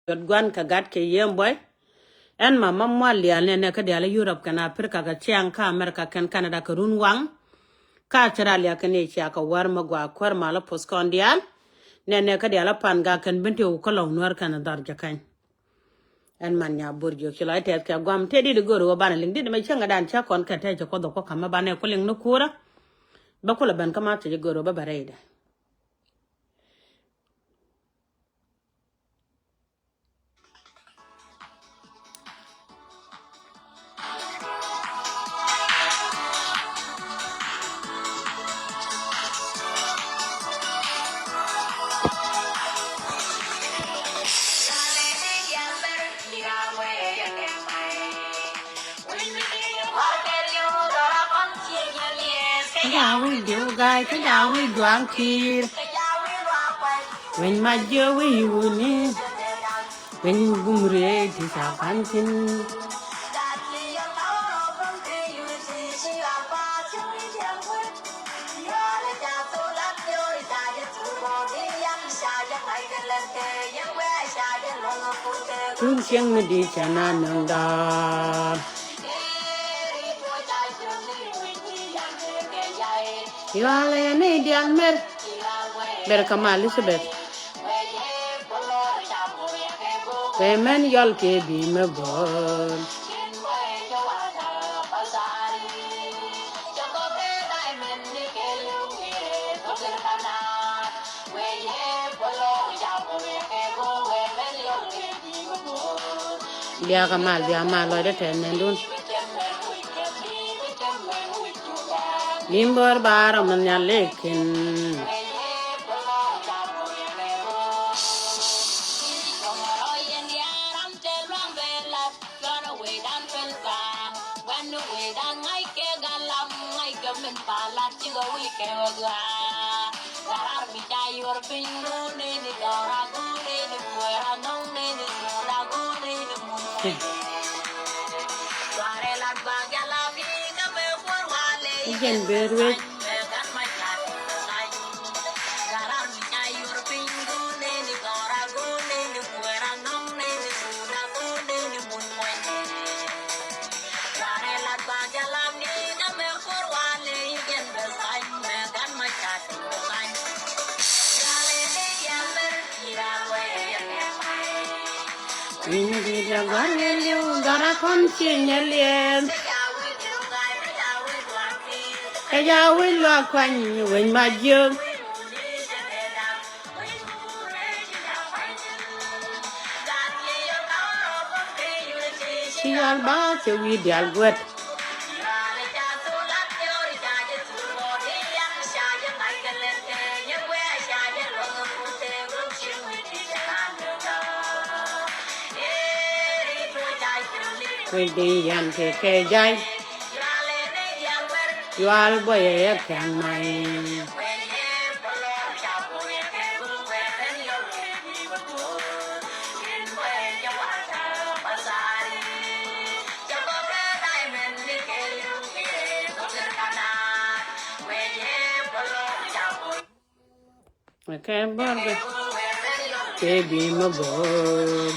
Gwan ka gat ke yem boy en mama mwali ne ka dia Europe kana Africa ka chiang ka America kan Canada ka run wang ka Australia ka ne chia ka war magwa kwar mala poskondial ne ka dia la pan ga kan binti ko law nuer kan dar jakan en man nya burjo kila te ka gwam te di goro bana ling di me changa dan cha kon ka te ko do ko kama bana ko ling no kura ba ko la ban kama te goro ba bareida we do guy ka we duang kir when my joey wuni when gumre ti sa kantin Tung siang di sana nang da Yale ne dian mer kama Elizabeth Kemen yol ke bi me bol Dia kamal lo de tenen dun Limbor bar man ya lekin Jen berwe Ini dia garen liu gara konsinya lien Kaya we lo kwani we majung Sial ba se wi dial gwet We di yan ke jai Yual boy ya kang mai Okay, borbe ke bi mo bol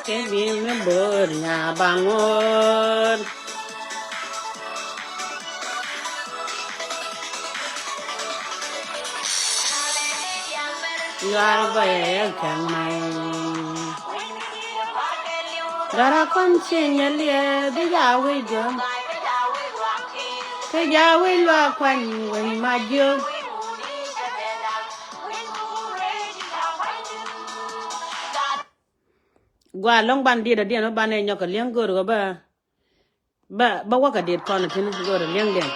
Ke bi mo bol nya bangun Yual boy ya kang mai Gara konsinya lien de ya we jom Kaya we lo kwani we majung Gwa long ban dia no ban e nyoka liang goro ba wa ka dit kon tin goro liang den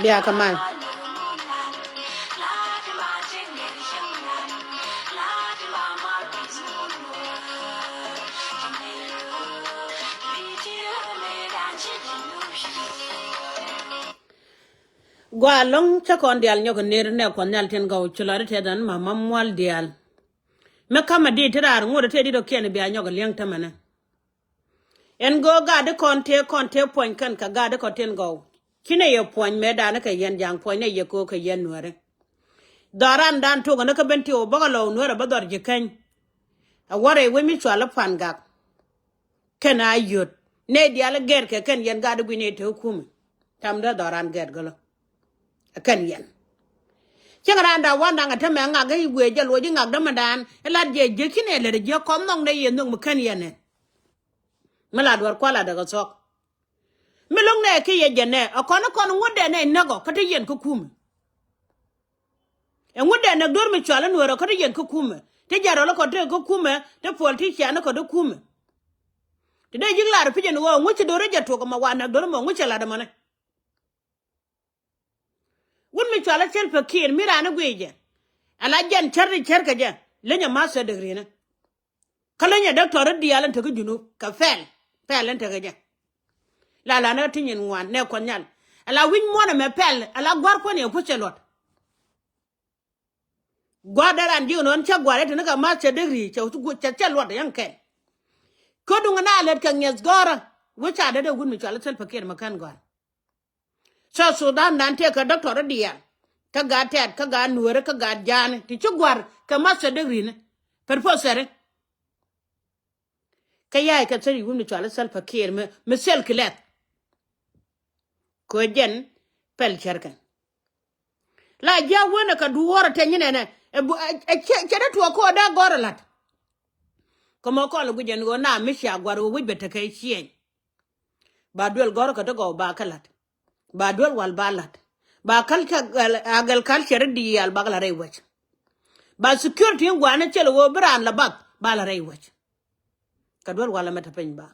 Bia kaman. Gwa long cha kon dial nyoko ner ne kon nyal ten go chulare te dan mama mwal dial. Me kama di tirar ngode te di do ken bia nyoko liang tamana. En go ga de konte point kan ka ga de konten go. Kine ye point me dana ka yen jang point ne ye ko ka yen nuere. Daran dan to ga ka benti o bagalo nuere bador je kan. A ware we mi chwala fan gak. Ken ayot. Ne dial ger ke ken yen ga de bine te hukum. Tamda daran ger galo. Kan yen. Changaranda wanda ngata me nga ga igwe jalo ji ngak damadan ela je kine le je kom nong ne yen nong kan yen. Mala dwar kwala daga sok. Milong ne ke ye jene akono kono ngode ne nago kata yen ko kum. E ngode ne dor mi chala nuero kata yen ko kum. Te jaro lo ko te ko kum te politician ko do kum. Te de jigla pije no nguche dore jato ko mawana dor mo nguche la da mane. Wun mi chala chel fakir mirana gweje. Ala jan charri charka ja lenya master degree na. Kalanya doctor dialan to ko junu ka fel ente ga ja. La na tinyin wan ne konyal ala win mona me pel ala gwar ko ne ku chelot gwadaran ji non cha gware te na ma che degree che ku cha chelot yanke ko dunga na let kan yes gora wucha de gun mi chala sel pakir makan gwar so Sudan nan te ka doctor dia ka ga tet ka ga nuere ka ga jan ti chu gwar ka ma che degree ne professor ka yai ka tsari gun mi chala sel pakir me sel kilet ko jen pel cherkan la ja wona ka duwora te nyine ne chere to ko da goralat komo ko lu jen go na mi sha gwaro wi beta kai chien ba duel gor ka to go ba kalat ba duel wal balat ba kal ka agal kal chere di al bagala rei wach ba security ngwana chelo wo bran la bak ba la rei wach ka duel wala meta pen ba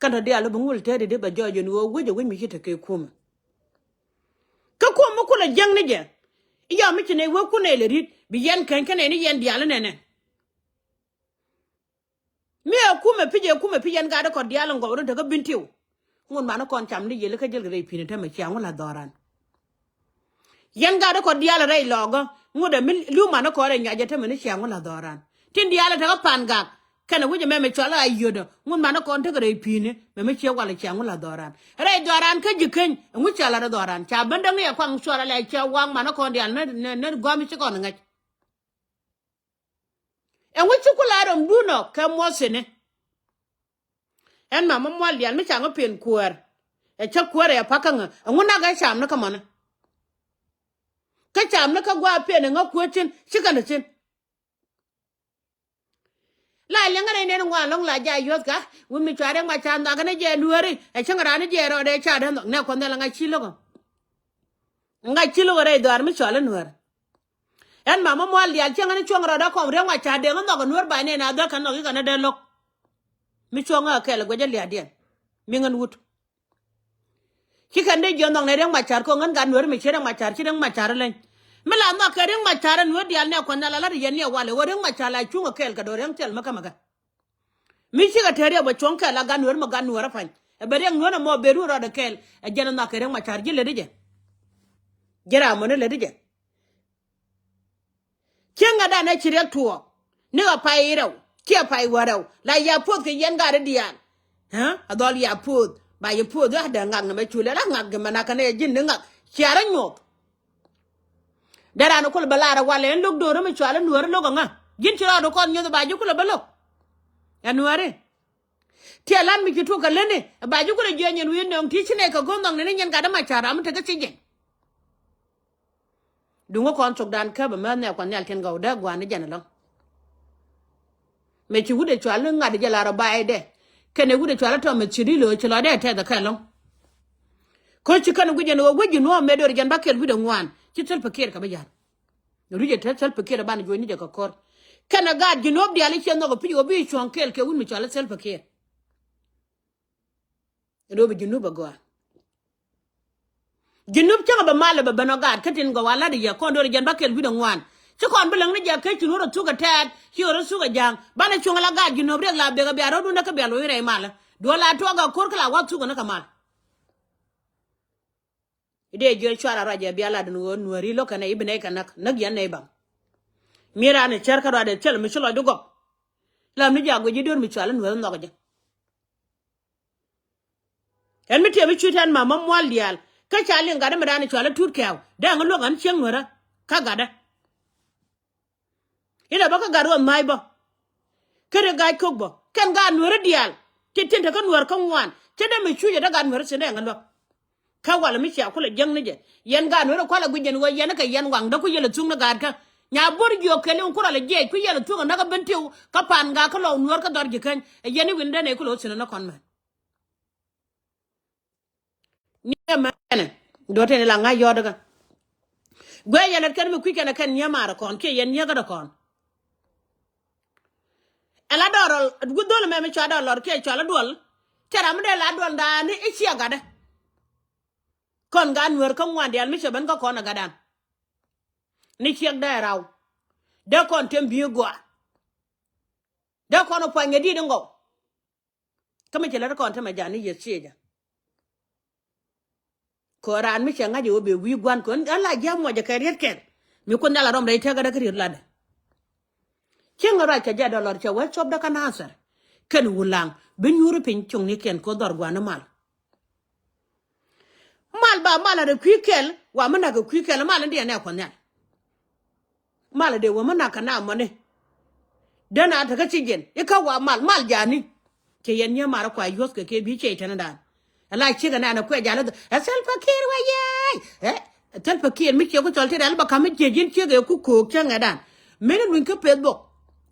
kana dia lo bungul te de ba jojo ni wo gwejo wi mi hita kai kuma ka ko mo kula jang ne je iya mi tine we ku ne le rit bi yen kan ni yen dial ne ne mi ku me pijen ga da ko dial ngo ru daga bintiu ngun ma na kon cham ni yele ka jel re pine ta ma chiang la doran yen ga da ko dial re logo ngude mi lu ma na ko re nya je ta ma ni chiang la doran tin dial ta ka pan ga kana wuje me chola ayodo ngun ma na kon ta re pine me chiang wala chiang la doran re doran ka jiken ngu chala ra doran cha banda ngi kwang chola la cha wang ma na kon dial ne go mi chi kon ngach en wuchu kula rom duno ka mosene en mama mwal dial mi chango pen kuer e cha kuer ya pakanga nguna ga cham na kamana ka cham na ka gwa pen nga kuetin chikana chin la lenga ne ngwa long la ja yot ka wi mi chare ma chan da kana je nueri e changara ne je ro de cha de ne ko ne la nga chilo re do ar mi chale nuer en mama mwal dial changa ni chongra da ko re ma cha de ngo nuer ba ne na da kan no ga na de lok mi chonga ke la go je lia dien mi ngan wut ki kan de jo ndong ne reng ma char ko ngan gan nuer mi chere ma char chireng ma char len mi la no ke reng ma char nuer dial ne ko na la yen ne wale wo reng ma char la chunga kel ka do reng tel maka mi chi ga tere ba chonka la gan nuer ma gan nuer fan e be reng nuer mo be ru ro de kel e jena na ke reng ma char jile de jera mo ne le de kenga da na chire tuo ni ga pai rew ke pai waraw la ya pot ke yen ga de dial ha adol ya pot ba ya pot da ngak na me chule la ngak ge mana kana jin ngak chiara nyop dara no kul balara wale en lok do ro me chwala nuor lo nga jin chira do kon nyodo ba ju kul balo ya nuare ti alan mi kitu ka lene ba ju kul je nyen wi ndong ti chine ka gondong ne nyen ga da ma chara am te ka chije dungo kon chok dan ka ba ma ne kon yal ken ga da gwa ne jana lo me chi wude chwala nga de jala ro ba de kene wude chwala to me chiri lo chlo de te da ka lo ko chi kan guje no guje no me do jan bakel wude ngwan chi tel pakir ka ba jan ruje tel pakir ba ne joni de ka kor kana ga jinob di ali chen no ko pi obi chon kel ke wun mi chwala tel pakir do be jinu ba gwa Jinup changa ba mala ba banogat katin go wala de ya kondo de jan bakel bidon wan ci kon belang ne ja kay ci nuro tuga tad ci oro suga jang bana chunga la gad jinup rek la be ga biaro du naka belo ire mala do la to ga kor kala wat suga naka mal ide je chwara raja biala dun won nueri lo kana ibne kanak nag yan ne bang mira ne cher ka de tel mi chulo du go la mi ja go ji dor mi chala no no ga en mi te mi chutan mama mwalial ka chali ngada mi dani chala tut kaw da ngalo gan cheng nora ka gada ina baka garo mai ba kere ga kok bo kan ga nora dial titin ta kan war kan wan te da mi chuje da ga nora sene ngalo ka wala mi cha kula jang ne je yen ga nora kwala gujen wo yen ka yen wang da ku yele tung na ga ka nya bor jo kele un kula le je ku yele tung na ga bentiu ka pan ga ka lo nor ka dor je kan yen winda ne ku lo sene na kon man ni ma ne do te la nga yo daga gwe yen kan mi ku kana kan nyamara kon ke yen nyaga da kon ela dorol gudol me cha do lor ke cha la dol tera mde la dol da ni ichi agada kon gan wer kan wan dial mi che ban ka kon agadan ni chi da raw de kon tem bi gwa de kon po ngedi ngo kama che la kon te ma jani ye chieja ko ran mi che ngaji obe wi gwan kon ala jam mo ja kariet ken mi ko ndala rom dai te gada kariet lade kenga ra cha ja dollar cha wa chob da kan hasar ken wulang ben yuru pin chung ni ken ko dor gwana mal ba mala de kwikel wa mana ga kwikel mala ndi ne kon ya mala de wa mana kana mane dana ta ga cigen e ka wa mal jani ke yen ya mara kwa yos ke bi ce tan dan ala ci ga na ko jala asal fakir wa ye tal fakir mi ce ko tolte dal ba kam je jin ce ga ku ko ke ngadan menen win ka pedbo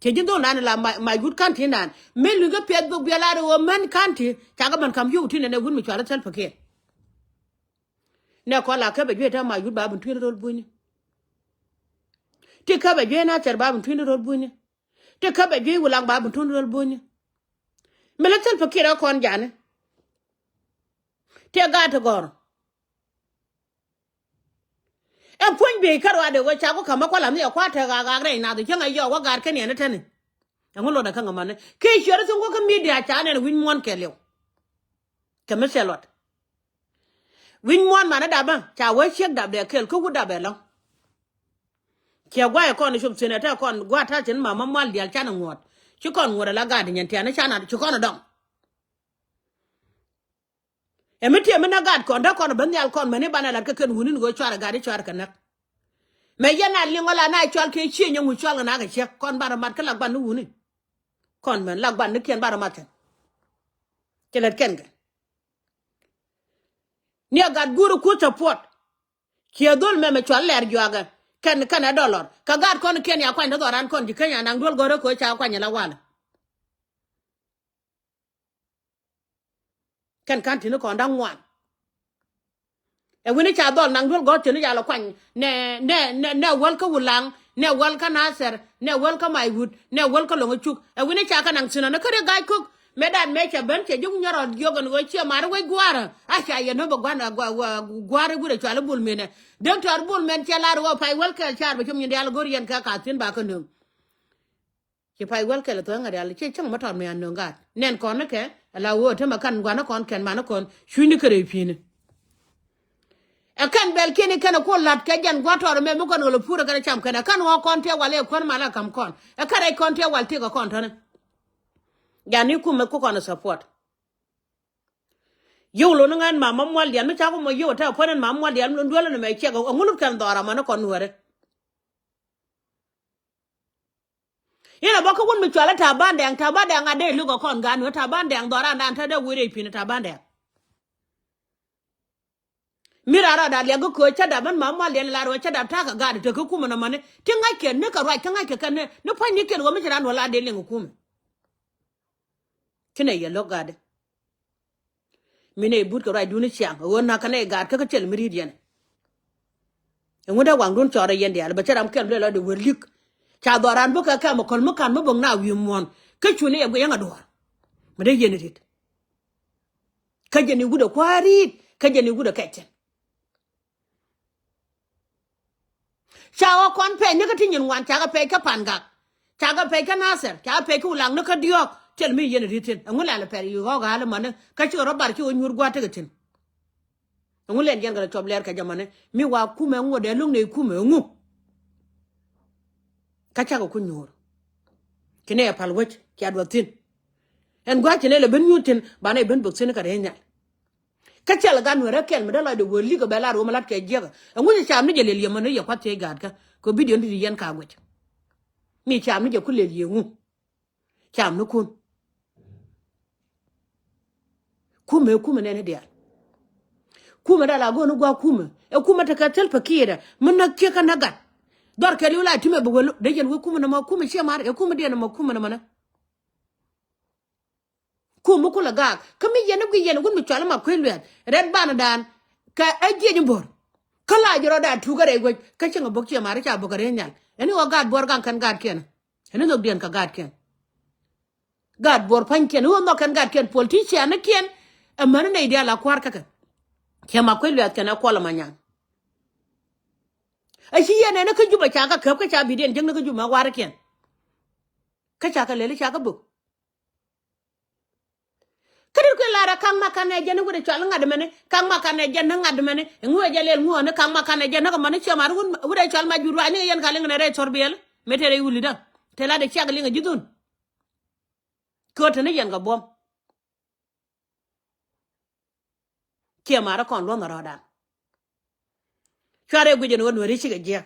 ke jin do nan la my good country nan men lu ga pedbo bi ala ro man country ta ga man kam yu tin ne gun mi chala tal fakir ne ko la ka be ta my good ba bun tin rol buni ti ka be na ter ba bun tin rol buni te ka be je wulang ba bun tin rol buni mele tal fakir kon jane te ga to gor e pon be karwa de wo cha ko kama kwala mi kwa ta ga re na de kenga yo wa gar ken ne tane ngulo da kanga mane ke shore sun ko ka media cha ne win mon ke lew ke me selot win mon mana da ban cha wo shek da de kel ko guda be lo ke gwa e kon shub sene ta kon gwa ta tin mama mal dial cha na ngot chi kon ngora la ga de nyen ta na cha na chi kon dong emiti emina gad kon da kon ban yal kon mane bana la ka ken hunin go chwara gadi chwara kanak me yana lingola na chwal ke chi nyu chwal na ga che kon bara mat ka lagban hunin kon men lagban ne ken bara mat kelet ken ga ni gad guru ku support ke dol me chwal ler joga ken kana dollar ka gad kon ken ya kwan do ran kon di ken ya nang dol gore ko cha kwan la wala ken kan tinu kon da ngwan e wini cha dol nang dol go tinu ya la kwan ne wal ka wulang ne wal ka naser ne wal ka my wood ne wal ka longo chuk e wini cha ka nang sina na kare gai cook medan me cha ben che jung nyoro yogon go che mar we gwara a cha ye no gwana gwara gure cha la bul mene doctor bul men cha la ro pai wal ka cha ba chum nyal gorian ka ka tin ba ka no che pai wal ka la to ngari al che chang ma ton me an no ga nen kon ne ke la wo te ma kan gwana kon ken ma na kon shuni kare fini e kan bel kini kana ko lat ka jan gwato me mo kon lo pura kana cham kana kan wo kon te wale kon mala kam kon e kare kon te wal te ko kon tane yani ku me ko kon support yo lo ngan mama mwal yan me cha ko mo yo ta ponen mama mwal yan ndo le me che ko ngulu kan dora ma na kon wore ina bako won me chala ta bande ade lu ko kon gan ta bande ang dora ndan ta de wure pina ta bande mirara da le ko cha da ban mama le la ro cha da ta ka ga de ko kuma na mane tinga ke ne ka ro tinga ke kan ne pa ni ke go me ran wala de le ko kine ye lo ga de mine but ko rai duni chiang wona ka ne ga ka chel miridian ngoda wang dun chore yende al ba charam ken le la de werlik cha doran bu ka mo kon mo kan mo bong na wi mon ka chune ye go yanga do me de yene rit ka jeni gudo kwari ka jeni gudo kachen Chawa kon pe ni ka tin wan cha ga pe ka panga. Cha ga pe ka naser, cha pe ku lang no ka diok. Tell me yen ritin. Ngula la pe yu ga la man ka chi ro bar ki o nyur gwa te tin. Ngulen yen ga top ler ka jamane mi wa kume ngode lung ne kume ngu. Ka cha ko nyur. Kine ya palwech ki adwatin. En gwa chine le ben yutin ba ne ben bok sene ka renya. Ka chal ga Nuer ken me da la de woli ko bela ro malat ke jega. Ngu cha mi je le yemane ya kwate gad ka ko video ndi yen ka gwech. Mi cha mi je ku le yengu. Cha mi kun. Kume ne dia. Kume da la go no gwa kume. E kume ta ka tel pakira mun na ke ka nagat. Dor ke lu la time be wolo de yen wo kume na ma kume che mar e kume de na ma kume na mana. Kume kula ga kami yen gu yen gun mi chala ma kwelwe red bana dan ka aje ni bor. Kala jiro da tugare gwe ka chenga bokche mar cha bokare nyal. Eni wo gad bor kan gad ken. Eni no bien ka gad ken. Gad bor pan ken wo no kan gad ken politician na ken e man na idea la kwar kaka. Kema kwelwe at kana kwala manyang. Ashi yene na ka juba cha ka kap ka cha bidien jeng na ka juba war ken. Ka cha ka lele cha ka buk. Kadi ko lara kang makane jene wure chal ngad mene kang makane jene ngad mene ngwe jalel ngwe ne kang makane jene ko mane chama wure chal ma juru ani yen kale ngene re sorbel metere wuli da tela de chagali nga jidun ko tane yen ga bom ke mara kon lo narada chare guje no wori chiga je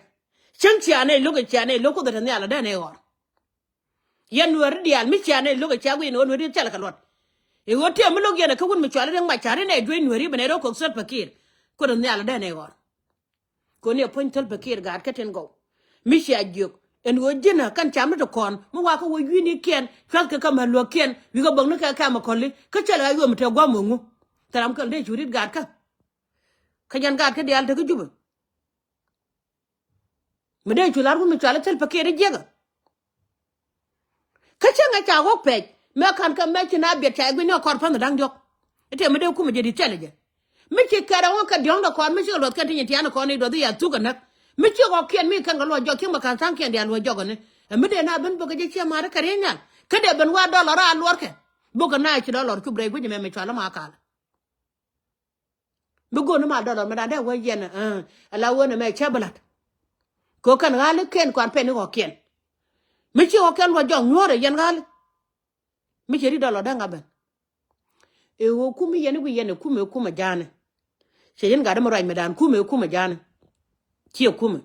chanchi ane lugo chane loko da ne ala da ne or yen wori dial mi chane lugo chagwe no wori chala kalot e wote amlo gena ka gun mi chale ma chare ne dwe nweri bene ro ko sot pakir ko ne ala da ne gor ko ne pointel pakir ga ka ten go mi sha juk en wo jina kan cham to kon mo wa ko wo yini ken fal ka ma lo ken wi go bang ne ka ma kolli ka chala yo mi te gwa mo ngu taram kan de jurit ga ka jan ga ka de al te ko juba mi de chular ko mi chale tel pakir jega ka changa cha go pe me kan ka me china be ta gwi no kor pan dang jok ete me de ku me je di teleje me chi kara won ka diong da kor me chi lo ka tin ti an ko ni do ya tu ka na me chi go kien me kan ga lo jok ki ma kan san kien dia lo jok ne me de na ben bo ga je chi ma ra kare nyal ka de ben wa dollar a lor ke bo ga na chi dollar ku bre gwi me chala ma ka me go no ma dollar me da de wo yen ala wo ne me chabalat ko kan ga le ken kwan pe ni go kien me chi go ken wo jok nyore yen ga mi cheri dolo danga ben e wo kumi yene gu yene kuma jane che yen gada mo ray medan kuma jane ti kuma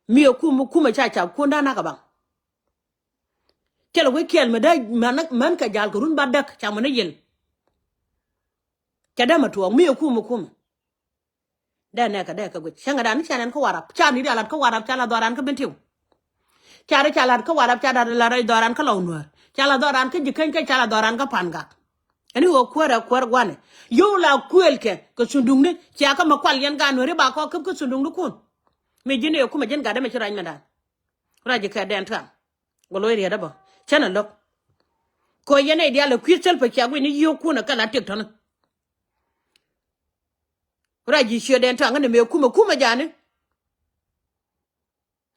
mi kuma cha ko ndana ka bang kelo we kel me da man ka jal ko run badak cha mo ne yel kada ma to mi kuma da ne ka da ka gu changa dan cha nan ko warap cha ni dalan ko warap cha la doran ka bentiu cha la ko warap cha da la ray doran ka lawnwar chala doran ka jikan ka chala doran ka panga ani wo kwara gwane yo la kwelke ko sundungne cha ka makwal yan ga no re ba ko ko sundungne kun me jine yo kuma jen ga da me chira nyanda raji ka den ta golo ri da ba chana lok ko yene dia la kwirtel pa kya ni yo kuna kala tek tan raji she den ta ngane me kuma jane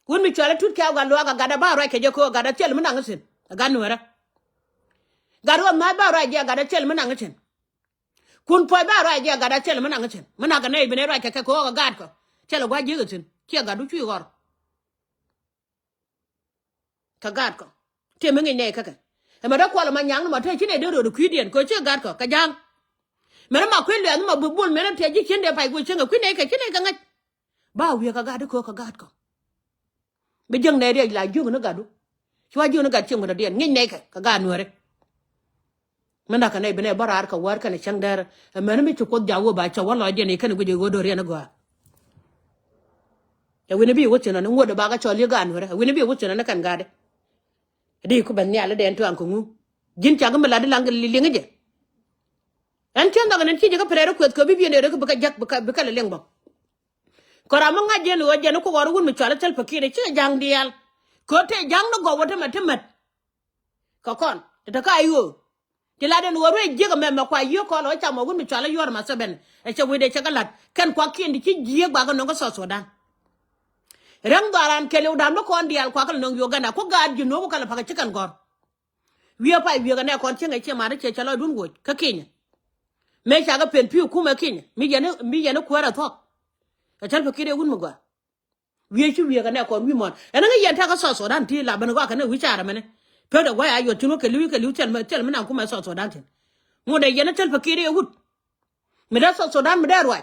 won mi chala tut ka ga lo ga da ba ra ke je ko ga da tel mun ngasin ga no ra garo ma ba ra ja gada tel mana ngchen kun po ba ra ja gada tel mana ngchen mana ga nei bene ra ke ko ga gad ko tel gwa ji gchen ke ga du chu gor ka gad ko te me ngai ka e ma da kwala ma nyang ma te chine de ro ku dien ko che gad ko ka jang me ma kwen le ma bu bul me na te ji chen de pai ku chen ku nei ka chine ka ngai ba wi ka gad ko ka gad ko be jeng nei de la ju no gadu chwa ju no gad chen ko da dien ngai nei ka ga no re mana kana ibne barar ka war kana changdar man mi ko jawo ba cha wala je ne kana guje godo re na gwa ya wini bi wuce na ngodo ba ga choli ga anwara wini bi wuce na kan gade di ku ban nyala den to an ko ngu jin cha ga mala de lang li ngeje an chen da nan ci ga prere ko bi bi ne re ko ba jak ba kala leng ba ko ra mo ngaje lo je no ko war gun mi chala tel fakire ci jang dial ko te jang no go wote matemat ko kon te ka ayo ti la den wore jega mema kwa yo ko lo cha mo gun mi chala yor ma seben e che wede cha galat kan kwa kindi ci jiye gba ga no so dan rang daran kele udam no kon dial kwa kala nong Uganda ko gad you know kala paka chicken gor we pa we ga ne kon chenga che mare che chala dun go ka Kenya me cha ga pen piu kuma Kenya mi yene ko ra thok ka chal fakire gun mugwa we chu we ga ne kon wi mon ena ga yenta ka so dan ti la ban go ka ne wi cha ra mane pe da wa ayo tino ke lu chel me na kuma so dan tin mo de yene chal fakire gun me da so dan me da rwa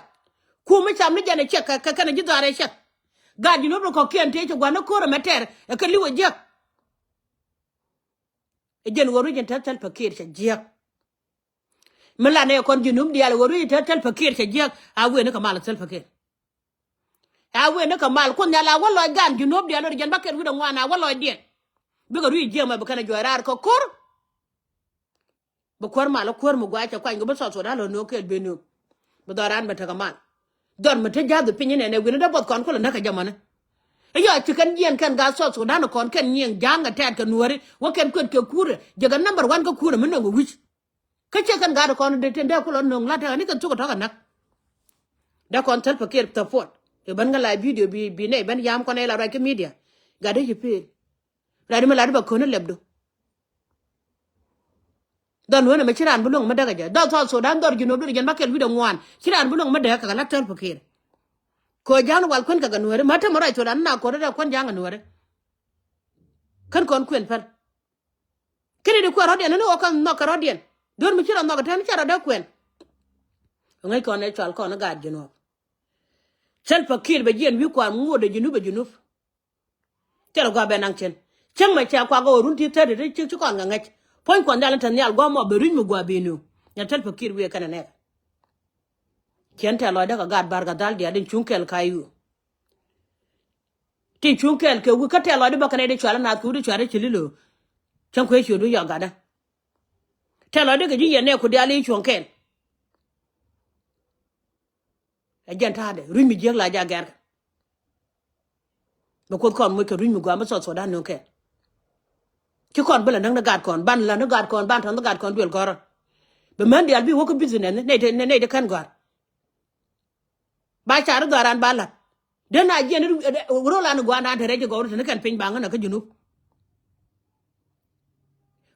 kuma cha me jane che ka kana ji dare che God, you know, ko kente to gwana kora mater e ka liwo jak e jen woru jen tatal pakir cha jak mala ne kon junum dial woru jen tatal pakir cha jak a we ne ka mal tal pakir a we ne ka mal ko nyala wallo gan junub dial jen baket wi do ngwana wallo dien bi ga ru je ma ba kana jorar ko kor ba kor mal kor mu gwa cha kwa ngo ba so dalo no ke benu ba doran ba ta ka mal don ma ta jadu pinyin ne wi ne da bot kon ko na ka jamana yo chicken yen kan ga so dan kon kan yen janga tet kan wori wo ken ko ke kure jaga number 1 ko kure men ngo wich ka che kan ga kon de tende ko non la ta ni kan to ko ta nak da kon tel pakir ta fot e ban ga live video bi ne ban yam ko ne la ra ke media ga de yipe ra di ma la ba ko ne lebdo don wona me chiran bulong ma daga ja do so dan dor jino do jen makel video ngwan chiran bulong ma daga ka la tel pakir ko jang wal kon ka ganwere mata mara to dan na ko da kon jang ganwere kan kon kwen par kene de ko rodien no kan no ka rodien don mi chira no ka tan chara da kwen ngai kon ne chal kon ga jino sel pakir be jen wi kwa ngode jinu be jinu tero ga be nang chen chang ma cha kwa go run ti tede de chi kon ngai pon kon dalan tan yal go mo be rin mu gwa be nu ya tel pakir wi kana ne kenta lo da ka gad bar ga dal dia din chunkel kayu ti chunkel ke wu ka te lo de bakane de chala na ku de chare chililo chan ko chu du ya ga da te lo de ga ji ne ku dia li chunkel a jenta de ru mi je la ja gar ba ko kon mo ke ru mi gwa ma so da no ke ki kon bela nang na gad kon ban la na gad kon ban tan na gad kon duel gor be man dia bi wo ko business ne de kan gor ba char garan bala de na je ni rola no gwana de reje gowru ne kan pin banga na ka junub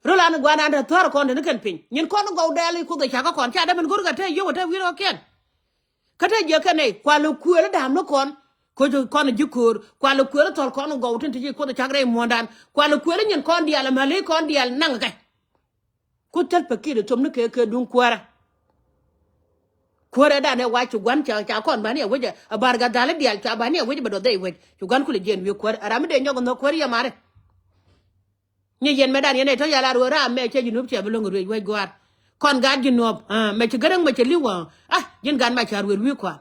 rola no gwana de tor kon ne kan pin nyin kon go dali ku ga chaka kon cha da men gurga te yo ta wiro ken ka te je kan nei kwa lu ku da no kon ko jo kon jikur kwa lu ku tor kon go tin ti ko da chagre mondan kwa lu ku nyin kon dial mali kon dial nang ka ku tel pakire tom ne ke dun kwara kore da ne wa chu gwan cha kon bani weje barga dale dial cha bani weje bedo dai weje chu gwan kule jen wi kore aram de nyogo no kore ya mare ni yen medan yene to yala ro ra me che junub che belongo we gwar kon ga junub me che garang me che liwa jen gan ma cha wi kwa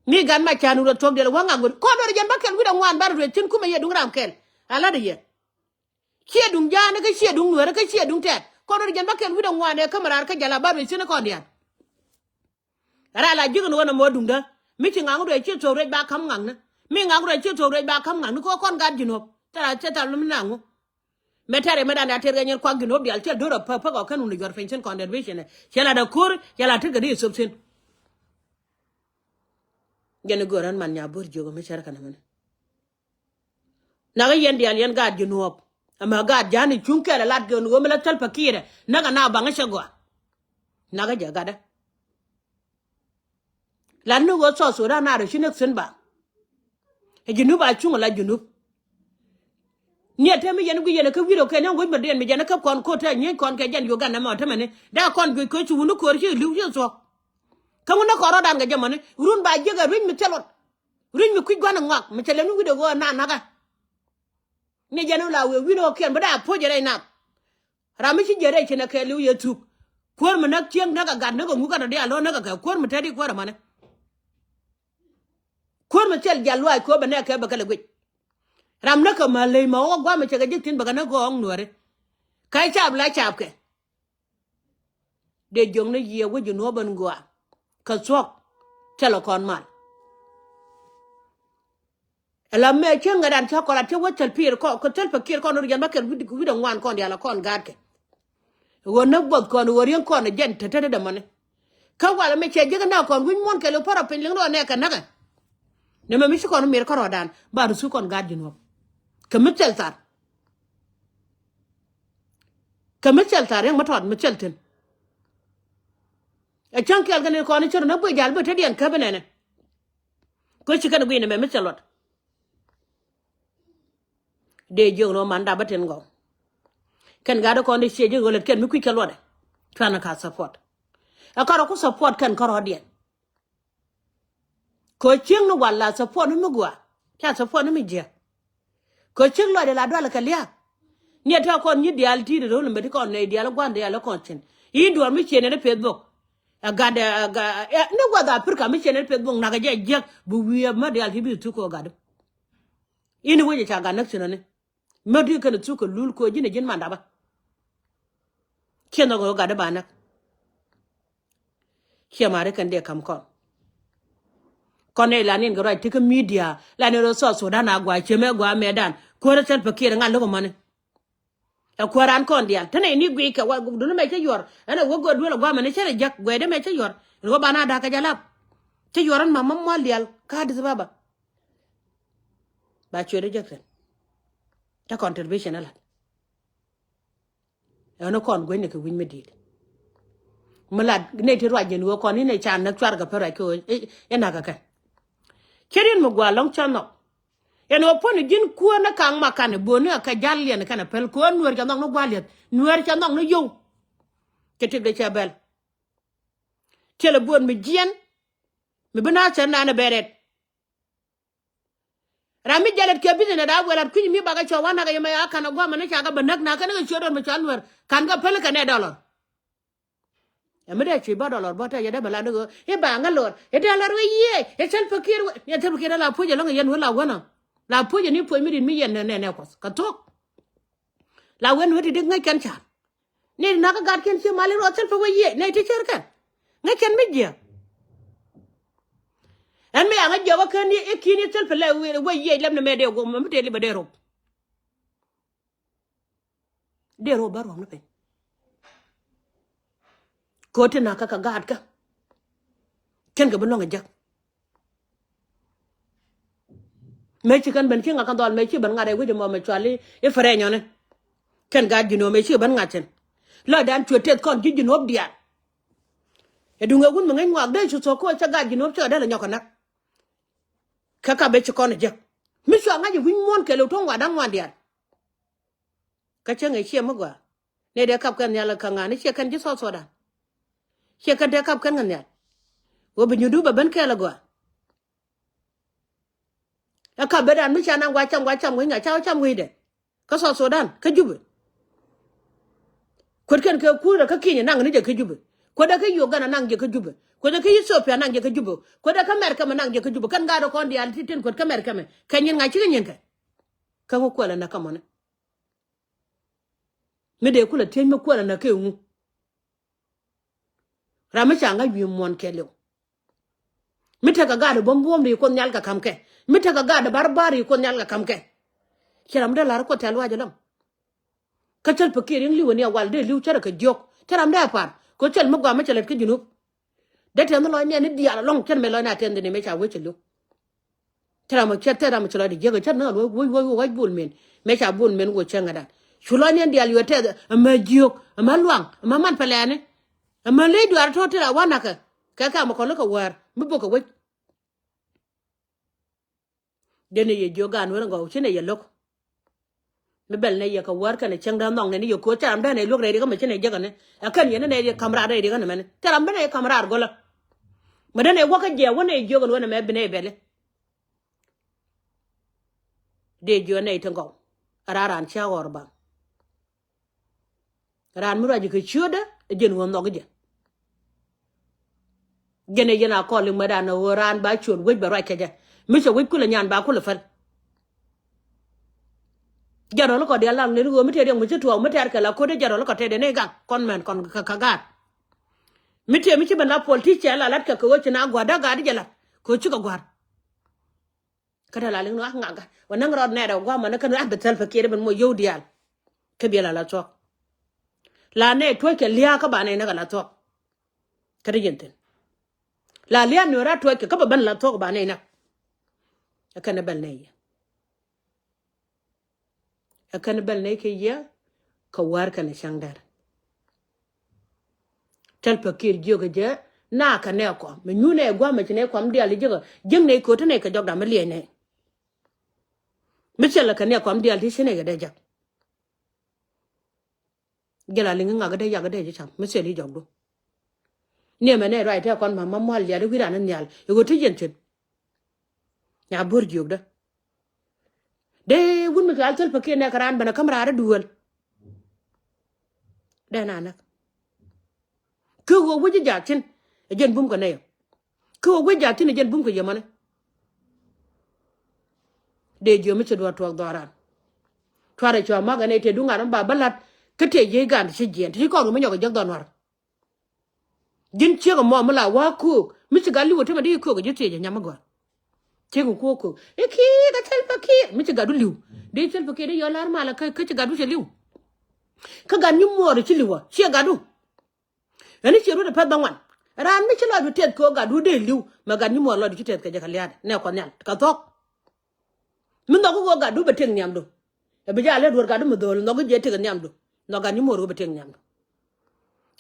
ni gan ma cha nu ro tok de wa ngangur ko do jen bakel wi da wan bar ro tin kuma ye dung ram kel ala de ye che dung ja ne ka che dung ro ka che dung tet ko do jen bakel wi da wan e kamara ka jala bar wi tin ko dia ra la jigun wona modunda mi ci ngangu do ci to rej ba kam ngang na mi ngangu do ci to rej ba kam ngang ko kon gad jino tara ci ta lum nangu metare medan ater ganyen kwa gino bi al ci do pa ko kanu ni jor fenchen conservation ci la da kur ya la tirga di subsin gene goran man nya bor jogo me chara kana man naga yen dial yen gad jino ama gad jani chunke la lat gno go mela tal pakire naga na banga shagwa naga jagada lan no go so da na ro shinek sen ba e junub a chunga la junub ni ate mi yen gu yen ka wiro ke ne go be den mi jen ka kon ko ta nyen kon ke jen yo ga na ma ta mane da kon go ko chu nu ko ri lu je so ka mu na ko ro dan ga jamane run ba je ga rin mi telot rin mi ku gwana ngak mi tele nu wido go na naga ni jen la we wiro ken ba da po je re na ra mi chi je re ke na ke lu ye tu ko mu na tieng na ga ga na go mu ga da lo na ga ko mu ta di ko ra mane ko ma tel jalwa ko ba ne ka ba kala gwe ram na ka malay ma o gwa ma che ga jitin ba na go ong nuere kai chab la chab ke de jong ne ye wo ju no ban gwa ka sok telo kon mal ela me che ngadan cha ko la che wo tel pir ko tel pakir ko no yan ba kel wi do ngwan kon ya la kon gad ke wo na bot kon wo rien kon jen tete de mane ka wala me che je na kon wi mon ke lo para pin ling do ne ka naga ne me mi shi kon mer ko dan ba su kon gad jino ke mi tel tar ke mi tel tar yang matot mi tel tin e chan kel gane ko ni chor na bu jal bu te dien ka benene ko shi kan bu ne me mi telot de jong no manda baten go ken gado ko ni sheje golet ken mi ku kelode tana ka support akaro ku support ken ko dien ko ching no wala support mi gwa cha support mi je ko ching lo de la do la kalia ni ta ko ni dial ti do le me ko ne dial gwa de la ko chen yi do mi chene ne Facebook agade ne gwa da afrika mi chene Facebook na ga je bu wi ma dial ti bi tu ko gado ini wo je cha ga nak chene ne me di kan tu ko lul ko jine jin manda ba keno go gado ba nak kia mare kan de kam kon kone la nin garo tika media la ne ro so da na gwa cheme gwa medan ko ra tel pakir ngal lo mane e ko ran kon dia tane ni gwi ka wa du me che yor ana wo go du la gwa mane chere jak gwe de me che yor ro bana da ka jalap che yoran mamma mo dial ka de baba ba chere jak ta contribution ala e no kon gwe ne ko win me di malad ne ti rwaje ni wo kon ni ne chan na twar ga pera ko e na ka ka kerin mo gwa long chano en oponi jin ko na kang makane bonu ka jalien kana pel ko nuer ka no gwaliet nuer ka no yo kete de chabel tele bon mi jien mi bana cha na beret rami jalet ke bizene da welat kunyi mi baga cho wana ga yema ya kana gwa mana cha ga banak na kana ga chodon mi chan nuer kan ga pel ka ne dollar amede chi ba dollar bota ya da bala ndo e ba ngalor e dollar we ye e sel fakir ya tel fakir la poje lo yen wala wana la poje ni po mi yen ne ko ka tok la wen wadi de ngai kan cha ni na ka gad ken si mali ro sel fa we ye ne ti cher kan ngai ken mi je en me anga jowa kan ni e kini sel fa la we ye lam ne me de go mo te li ba de ro ba ro no pe ko te na ka gad ka ken ga bononga jak me chi kan ben chi nga kan dol me chi ban nga de wi mo me chwali e fere nyone ken ga jino me chi ban nga chen lo dan chutet kon ji jino dia e dunga gun mengen wa de chu so ko cha ga jino cha da la nyokana ka be chi kon jak mi so nga ji wi mon ke lo ton wa dan wa dia ka chen e chi ma gwa ne de kap kan ya la ka nga ni chi kan ji so da chi kan de kap kan nga ya wo bi nyu du ba ban ke la gwa ka bedan mi chana gwa cham wi nga cha cham wi de ka so dan ka jube ko ken ke ku ra ka kinya nang ni je ka jube ko da ka yoga na nang je ka jube ko da ka Ethiopia nang je ka jube ko da ka America ma nang je ka jube kan ga do kon di al tin ko ka America me kan yin nga chi nyin ka ngo ko la na ka mona me de ku la ten me ko la na ka ngu ra mi changa wi mon ke le mi ta ga do bom ni ko nyal ka kam ke mi ta ga do barbari ko nyal ka kam ke kiram da lar ko talwa jalam ka chal pakir yin liwani awal de liw chara ka jok charam da par ko chal magwa ma chalet ka junub de tan lo ne ni dia long chen me lo na ten de me cha we chelu charam cha tera ma chalo de je ga chan na wo bul men me cha bul men go changa da chulo ne dia liwate ma jok ma luang ma man palane ma le do ar to tera wana ka ma ko lo ka war mi bo ka we de ne ye jogan wona go chene ye lok me bel ne ye ka war ka ne chang da nong ne yo ko charam da ne lok re ga me chene je ga ne akan ye ne kamera re ga ne men charam be ne kamera go la me de ne wo ka je wona ye jogan wona me be ne bele de jo ne to go araran cha orba ran mu ra ji ke chuda jen won no ga gene jena ko le me da no ran ba chun we ba ra ke je mi so we kula nyan ba kula fal jaro lo ko de lang ne go mi te de mo che to mo ter ka la ko de jaro lo ko te de ne ga kon men kon ka ga mi ci ban la politician la lat ka ko ci na gwa da ga di jala ko ci ka gwar ka da la le no nga ga wannan rod ne da gwa ma na kan a betal fa ke de ban mo yow dial ka bi la to la ne to ke liya ka ba ne na ga la to ka de yenten la liya no ra to ke ka ba ban la to ba ne na akana bel ne akana bel ne ke ya ka war kana shangdar tel pakir joga je na ka ne ko me nyune gwa me ne ko mdi ali joga jeng ne ko tane ka jogda me le ne me chela ka ne ko mdi ali shine ga de jak gela linga nga ga de ya ga de cham me seli jogdo ne me ne right kon mama mo ali ali wira nan nyal e go tijen chen ya bor jogda de wun me ka tel pakir ne karan bana kamra ra duwal de na nak ko wo wuji jatin e jen bum ko ne ko wo jatin e jen bum ko yemane de jo me chedwa tok doran tware cho ma ga ne te dunga ran ba balat kete je gan se jen ti ko mo nyoga jog donwar jin che ga mo mala wa ku mi ci gali wote ma di ko ga jete je nyama go che ko e ki ga tel pa ki mi ci gadu liu de tel pa ki de yo lar mala ka ci gadu che liu ka gan nyum mo de ci liwa che gadu ani ci ru de pa banwan ran mi ci la du tet ko gadu de liu ma gan nyum mo lo di tet ka je ka liade ne ko nyal ka tok min do ko gadu be teng nyam do e be jale dur gadu mo do no go je te nyam do no gan nyum mo ro be teng nyam do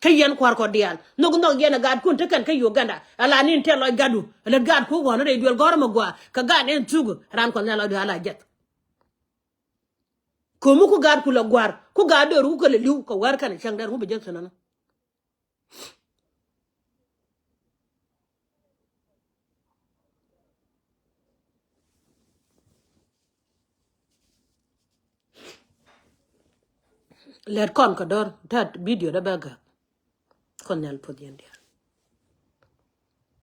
kayen kwar ko dial no gena gad kun tekan kay Uganda ala nin telo gadu le gad ko wono de duel gor mo gwa ka gad en tugu ran ko nela do ala jet ko mu ko gad ku la gwar ku gad do ru ko le liu ko war kan chang dar mu be jet sanana let kon ko dor tat video da baga kon nel podien dia